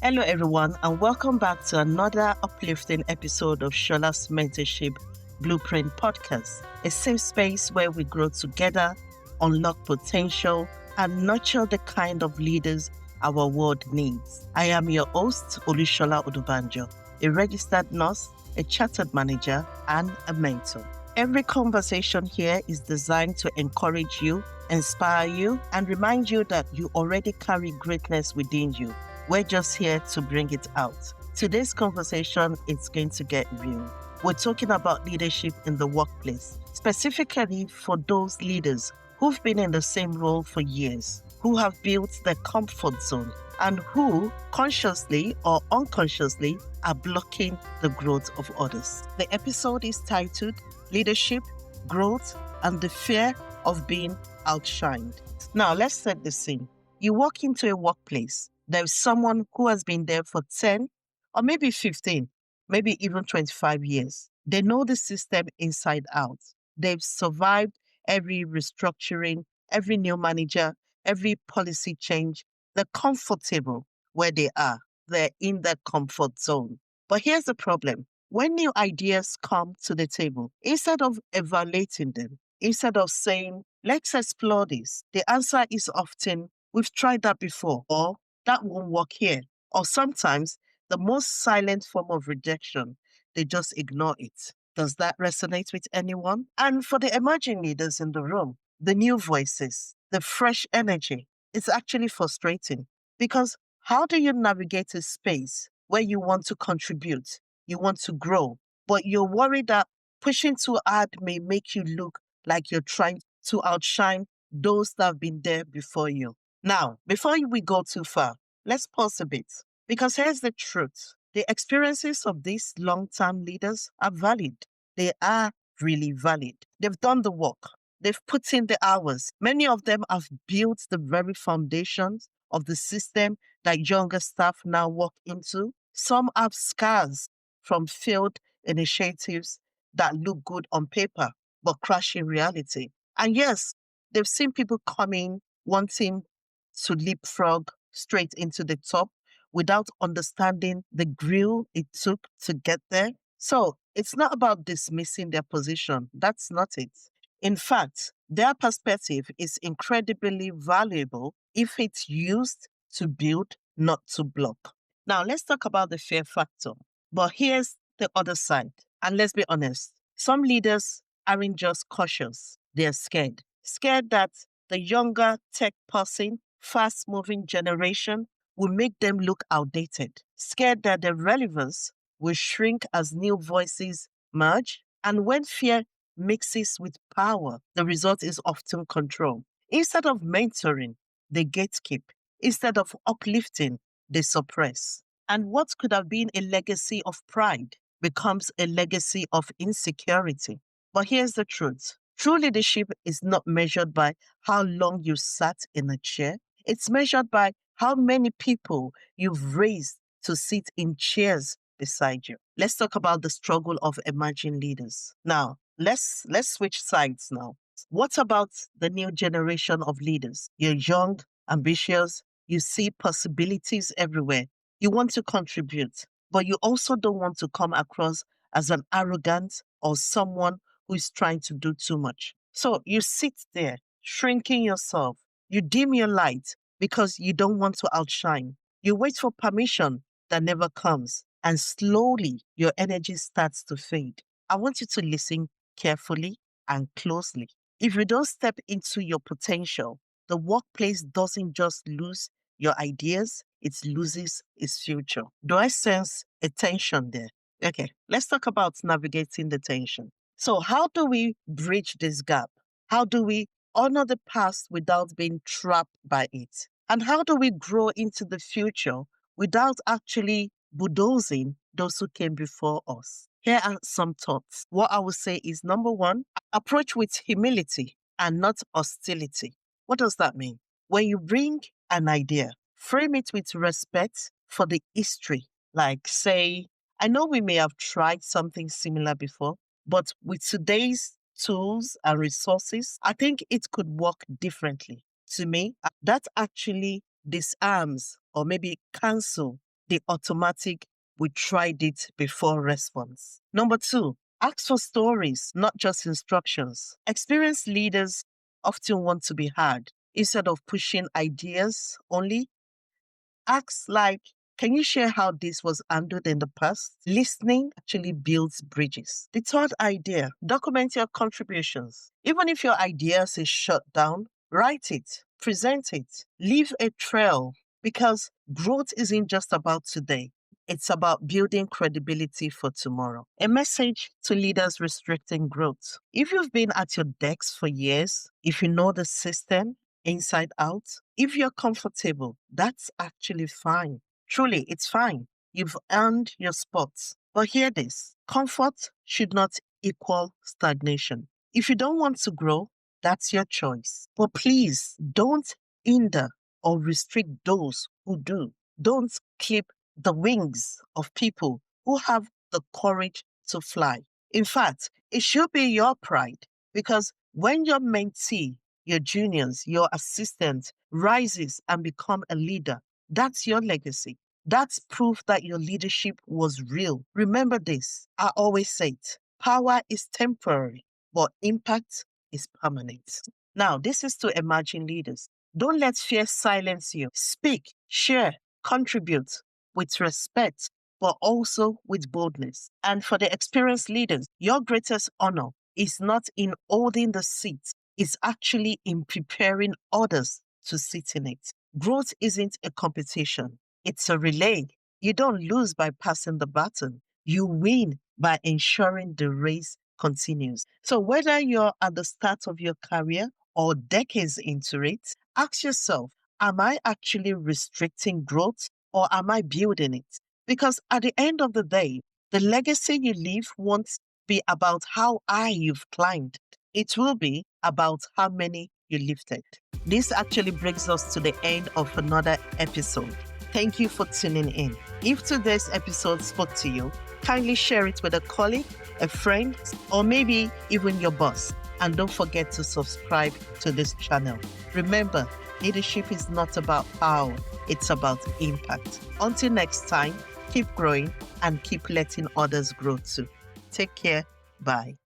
Hello, everyone, and welcome back to another uplifting episode of Shola's Mentorship Blueprint Podcast, a safe space where we grow together, unlock potential, and nurture the kind of leaders our world needs. I am your host, Olushola Odubanjo, a registered nurse, a chartered manager, and a mentor. Every conversation here is designed to encourage you, inspire you, and remind you that you already carry greatness within you. We're just here to bring it out. Today's conversation is going to get real. We're talking about leadership in the workplace, specifically for those leaders who've been in the same role for years, who have built their comfort zone, and who, consciously or unconsciously, are blocking the growth of others. The episode is titled Leadership, Growth, and the Fear of Being Outshined. Now, let's set the scene. You walk into a workplace. There's someone who has been there for 10 or maybe 15, maybe even 25 years. They know the system inside out. They've survived every restructuring, every new manager, every policy change. They're comfortable where they are. They're in that comfort zone. But here's the problem. When new ideas come to the table, instead of evaluating them, instead of saying, let's explore this, the answer is often, we've tried that before, or that won't work here. Or sometimes the most silent form of rejection, they just ignore it. Does that resonate with anyone? And for the emerging leaders in the room, the new voices, the fresh energy, it's actually frustrating because how do you navigate a space where you want to contribute, you want to grow, but you're worried that pushing too hard may make you look like you're trying to outshine those that have been there before you? Now, before we go too far, let's pause a bit because here's the truth. The experiences of these long term leaders are valid. They are really valid. They've done the work, they've put in the hours. Many of them have built the very foundations of the system that younger staff now walk into. Some have scars from failed initiatives that look good on paper but crash in reality. And yes, they've seen people coming wanting to leapfrog straight into the top without understanding the grill it took to get there. So it's not about dismissing their position. That's not it. In fact, their perspective is incredibly valuable if it's used to build, not to block. Now, let's talk about the fear factor. But here's the other side. And let's be honest, some leaders aren't just cautious, they're scared. Scared that the younger tech person, fast moving generation will make them look outdated. Scared that their relevance will shrink as new voices merge. And when fear mixes with power, the result is often control. Instead of mentoring, they gatekeep. Instead of uplifting, they suppress. And what could have been a legacy of pride becomes a legacy of insecurity. But here's the truth. True leadership is not measured by how long you sat in a chair. It's measured by how many people you've raised to sit in chairs beside you. Let's talk about the struggle of emerging leaders. Now, let's switch sides now. What about the new generation of leaders? You're young, ambitious, you see possibilities everywhere. You want to contribute, but you also don't want to come across as an arrogant or someone who is trying to do too much. So you sit there, shrinking yourself. You dim your light because you don't want to outshine. You wait for permission that never comes, and slowly your energy starts to fade. I want you to listen carefully and closely. If you don't step into your potential, the workplace doesn't just lose your ideas, it loses its future. Do I sense a tension there? Okay, let's talk about navigating the tension. So, how do we bridge this gap? How do we honor the past without being trapped by it? And how do we grow into the future without actually bulldozing those who came before us? Here are some thoughts. What I would say is number one, approach with humility and not hostility. What does that mean? When you bring an idea, frame it with respect for the history. Like, say, I know we may have tried something similar before, but with today's tools and resources, I think it could work differently. To me, that actually disarms or maybe cancel the automatic "we tried it before" response. Number two, ask for stories, not just instructions. Experienced leaders often want to be heard. Instead of pushing ideas only, ask like, can you share how this was handled in the past? Listening actually builds bridges. The third idea, document your contributions. Even if your ideas is shut down, write it, present it, leave a trail, because growth isn't just about today. It's about building credibility for tomorrow. A message to leaders restricting growth. If you've been at your decks for years, if you know the system inside out, if you're comfortable, that's actually fine. Truly, it's fine. You've earned your spots. But hear this, comfort should not equal stagnation. If you don't want to grow, that's your choice. But please don't hinder or restrict those who do. Don't clip the wings of people who have the courage to fly. In fact, it should be your pride, because when your mentee, your juniors, your assistant rises and become a leader, that's your legacy. That's proof that your leadership was real. Remember this, I always say it, power is temporary, but impact is permanent. Now, this is to emerging leaders. Don't let fear silence you. Speak, share, contribute with respect, but also with boldness. And for the experienced leaders, your greatest honor is not in holding the seat, it's actually in preparing others to sit in it. Growth isn't a competition, it's a relay. You don't lose by passing the baton, you win by ensuring the race continues. So, whether you're at the start of your career or decades into it, ask yourself, am I actually restricting growth or am I building it? Because at the end of the day, the legacy you leave won't be about how high you've climbed. It will be about how many you lifted. This actually brings us to the end of another episode. Thank you for tuning in. If today's episode spoke to you, kindly share it with a colleague, a friend, or maybe even your boss. And don't forget to subscribe to this channel. Remember, leadership is not about power, it's about impact. Until next time, keep growing and keep letting others grow too. Take care. Bye.